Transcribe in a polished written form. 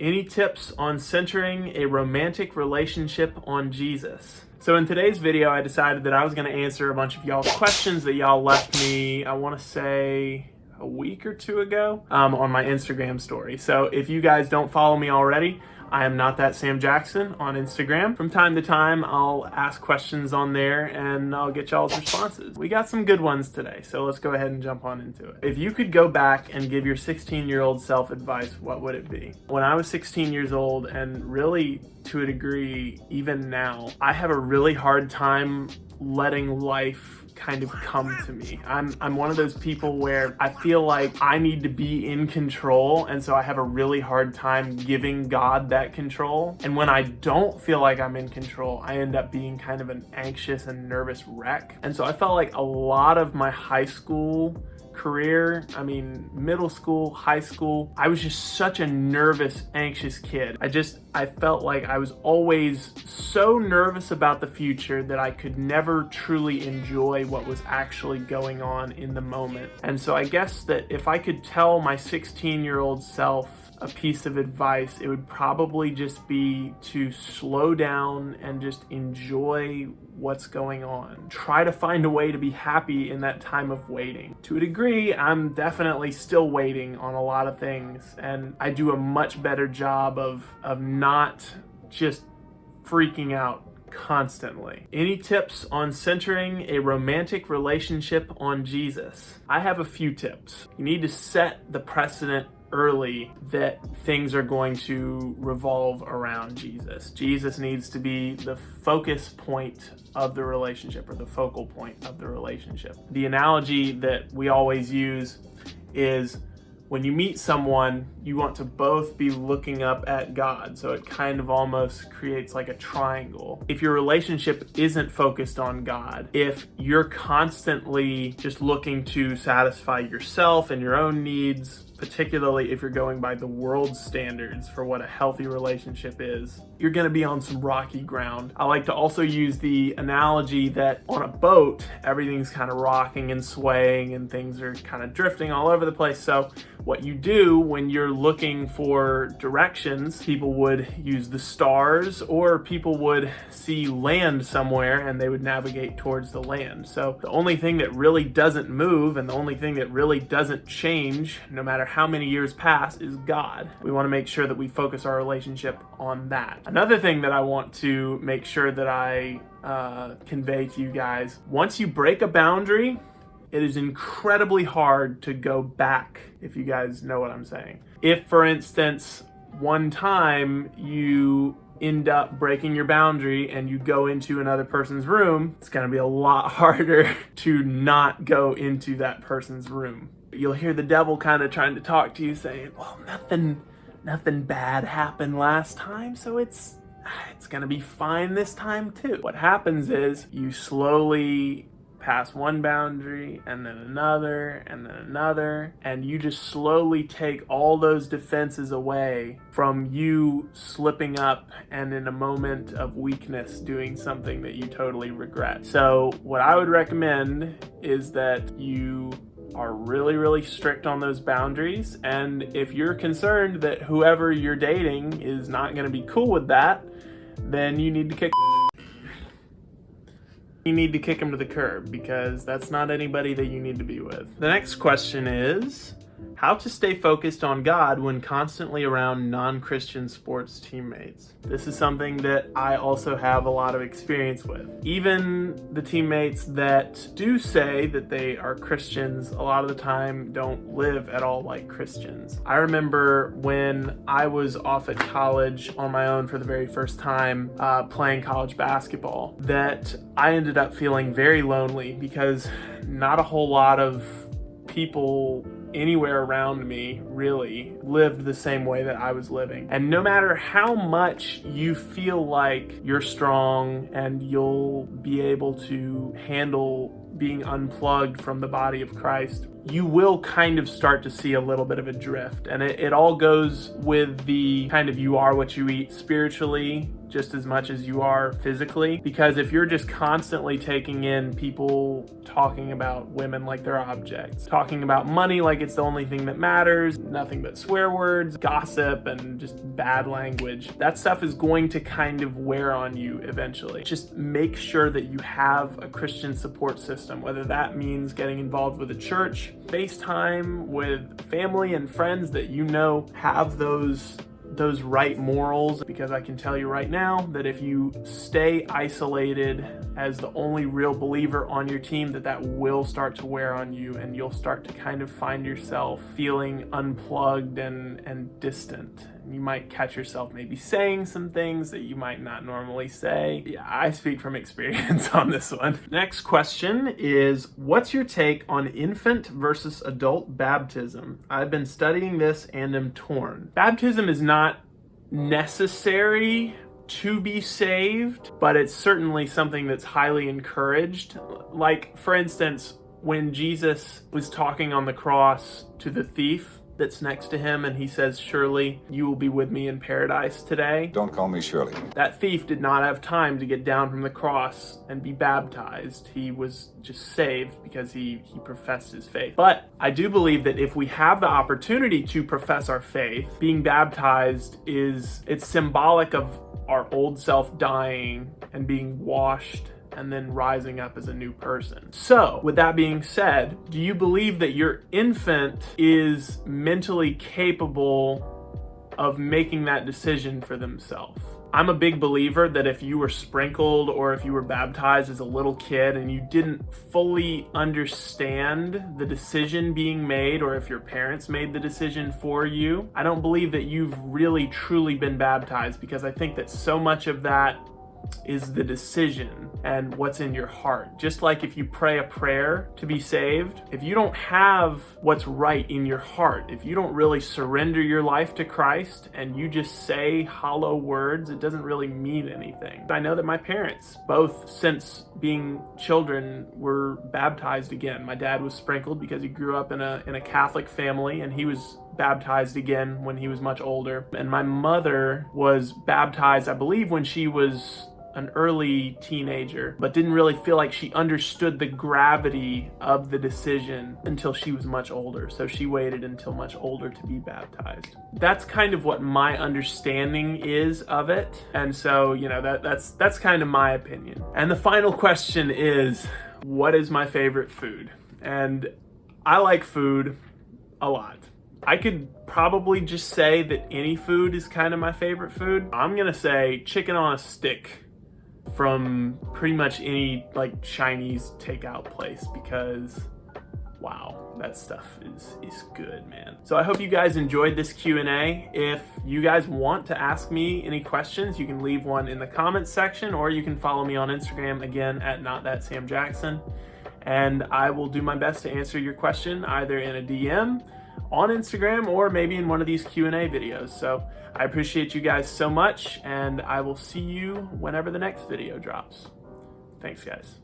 Any tips on centering a romantic relationship on Jesus? So in today's video, I decided that I was going to answer a bunch of y'all's questions that y'all left me, I want to say a week or two ago, on my Instagram story. So if you guys don't follow me already, I am Not That Sam Jackson on Instagram. From time to time, I'll ask questions on there and I'll get y'all's responses. We got some good ones today, so let's go ahead and jump on into it. If you could go back and give your 16-year-old self advice, what would it be? When I was 16 years old, and really to a degree, even now, I have a really hard time letting life kind of come to me. I'm one of those people where I feel like I need to be in control, and so I have a really hard time giving God that control. And when I don't feel like I'm in control, I end up being kind of an anxious and nervous wreck. And so I felt like a lot of my high school career, middle school, high school, I was just such a nervous, anxious kid. I felt like I was always so nervous about the future that I could never truly enjoy what was actually going on in the moment. And so I guess that if I could tell my 16-year-old self a piece of advice, it would probably just be to slow down and just enjoy what's going on. Try to find a way to be happy in that time of waiting. To a degree, I'm definitely still waiting on a lot of things, and I do a much better job of not just freaking out constantly. Any tips on centering a romantic relationship on Jesus? I have a few tips. You need to set the precedent early that things are going to revolve around Jesus. Jesus needs to be the focus point of the relationship, or the focal point of the relationship. The analogy that we always use is when you meet someone, you want to both be looking up at God. So it kind of almost creates like a triangle. If your relationship isn't focused on God, if you're constantly just looking to satisfy yourself and your own needs, particularly if you're going by the world's standards for what a healthy relationship is, you're gonna be on some rocky ground. I like to also use the analogy that on a boat, everything's kind of rocking and swaying and things are kind of drifting all over the place. So what you do when you're looking for directions, people would use the stars, or people would see land somewhere and they would navigate towards the land. So the only thing that really doesn't move and the only thing that really doesn't change, no matter how many years pass, is God. We want to make sure that we focus our relationship on that. Another thing that I want to make sure that I convey to you guys, once you break a boundary, it is incredibly hard to go back, if you guys know what I'm saying. If, for instance, one time you end up breaking your boundary and you go into another person's room, it's gonna be a lot harder to not go into that person's room. You'll hear the devil kind of trying to talk to you, saying, well, nothing bad happened last time, so it's gonna be fine this time too. What happens is you slowly pass one boundary and then another and then another, and you just slowly take all those defenses away from you slipping up and in a moment of weakness doing something that you totally regret. So what I would recommend is that you are really, really strict on those boundaries, and if you're concerned that whoever you're dating is not going to be cool with that, then you need to kick him to the curb, because that's not anybody that you need to be with. The next question is how to stay focused on God when constantly around non-Christian sports teammates. This is something that I also have a lot of experience with. Even the teammates that do say that they are Christians, a lot of the time don't live at all like Christians. I remember when I was off at college on my own for the very first time playing college basketball, that I ended up feeling very lonely because not a whole lot of people anywhere around me really lived the same way that I was living. And no matter how much you feel like you're strong and you'll be able to handle being unplugged from the body of Christ, you will kind of start to see a little bit of a drift. And it all goes with the kind of you are what you eat spiritually just as much as you are physically. Because if you're just constantly taking in people talking about women like they're objects, talking about money like it's the only thing that matters, nothing but swear words, gossip, and just bad language, that stuff is going to kind of wear on you eventually. Just make sure that you have a Christian support system, whether that means getting involved with a church, FaceTime with family and friends that you know have those right morals, because I can tell you right now that if you stay isolated as the only real believer on your team, that will start to wear on you, and you'll start to kind of find yourself feeling unplugged and distant. You might catch yourself maybe saying some things that you might not normally say. Yeah, I speak from experience on this one. Next question is, what's your take on infant versus adult baptism? I've been studying this and am torn. Baptism is not necessary to be saved, but it's certainly something that's highly encouraged. Like, for instance, when Jesus was talking on the cross to the thief that's next to him, and he says, "Surely you will be with me in paradise today." Don't call me Shirley. That thief did not have time to get down from the cross and be baptized. He was just saved because he professed his faith. But I do believe that if we have the opportunity to profess our faith, being baptized it's symbolic of our old self dying and being washed and then rising up as a new person. So, with that being said, do you believe that your infant is mentally capable of making that decision for themselves? I'm a big believer that if you were sprinkled or if you were baptized as a little kid and you didn't fully understand the decision being made, or if your parents made the decision for you, I don't believe that you've really truly been baptized, because I think that so much of that is the decision and what's in your heart. Just like if you pray a prayer to be saved, if you don't have what's right in your heart, if you don't really surrender your life to Christ and you just say hollow words, it doesn't really mean anything. I know that my parents, both since being children, were baptized again. My dad was sprinkled because he grew up in a Catholic family, and he was baptized again when he was much older. And my mother was baptized, I believe, when she was an early teenager, but didn't really feel like she understood the gravity of the decision until she was much older. So she waited until much older to be baptized. That's kind of what my understanding is of it. And so, that's kind of my opinion. And the final question is, what is my favorite food? And I like food a lot. I could probably just say that any food is kind of my favorite food. I'm gonna say chicken on a stick from pretty much any Chinese takeout place, because wow, that stuff is good, man. So I hope you guys enjoyed this Q&A. If you guys want to ask me any questions, you can leave one in the comments section, or you can follow me on Instagram, again, at NotThatSamJackson. And I will do my best to answer your question either in a DM on Instagram or maybe in one of these Q&A videos. So I appreciate you guys so much, and I will see you whenever the next video drops. Thanks, guys.